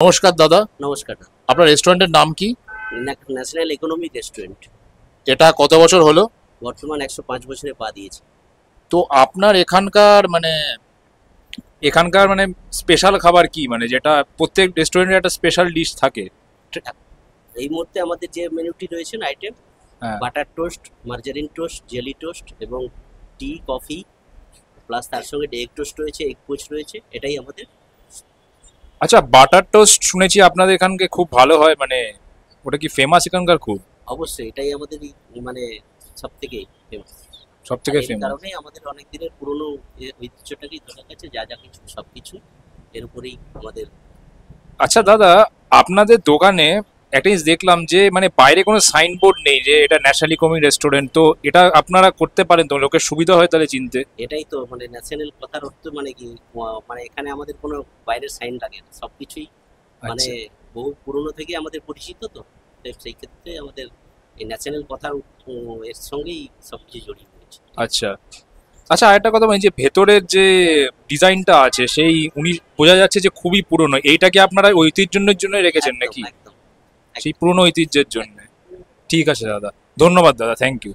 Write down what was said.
নমস্কার দাদা, নমস্কার। আপনার রেস্টুরেন্টের নাম কি? National economic restaurant. এটা কত বছর হলো? বর্তমান 105 বছরে পা দিয়েছে। তো আপনার এখানকার স্পেশাল খাবার কি, মানে যেটা প্রত্যেক রেস্টুরেন্টে একটা স্পেশাল ডিশ থাকে? এই মুহূর্তে আমাদের যে মেনুটি রয়েছে আইটেম, হ্যাঁ। Butter toast, margarine toast, jelly toast এবং টি, কফি, প্লাস তার সঙ্গে এগ টোস্ট রয়েছে, এগ পোচ রয়েছে। এটাই আমাদের। আচ্ছা, বাটার টোস্ট শুনেছি আপনাদের এখানকে খুব ভালো হয়, মানে ওটা কি ফেমাস এখানকার খুব? অবশ্যই এটাই আমাদের মানে সব থেকে ফেমাস। সব থেকে এই ফেমাস? কারণেই আমাদের অনেক দিনের পুরনো ঐতিহ্যটাকেই ধরে গেছে, যা যা কিছু সবকিছু এর উপরেই আমাদের। আচ্ছা দাদা, আপনাদের দোকানে একটা জিনিস দেখলাম যে মানে বাইরে কোনো সাইনবোর্ড নেই যে এটা ন্যাশনাল ইকোনমিক রেস্টুরেন্ট, তো এটা আপনারা করতে পারেন তো, লোকের সুবিধা হয় তাহলে চিনতে। এটাই তো মানে ন্যাশনাল কথার অর্থ, মানে কি মানে এখানে আমাদের কোনো বাইরের সাইন লাগে না, সবকিছুই মানে আচ্ছা বহু পুরনো থেকে আমাদের পরিচিত। তো সেই ক্ষেত্রে আমাদের এই ন্যাশনাল কথার এর সঙ্গেই সবকিছু জড়িয়ে রয়েছে। আচ্ছা আচ্ছা, আরেকটা কথা, মানে যে ভেতরের যে ডিজাইনটা আছে সেই বোঝা যাচ্ছে যে খুবই পুরনো, এইটা কি আপনারা ঐতিহ্যের জন্য রেখেছেন একদম নাকি? একদম সেই পুরনো ঐতিহ্যের জন্য। ঠিক আছে দাদা, ধন্যবাদ দাদা, থ্যাংক ইউ।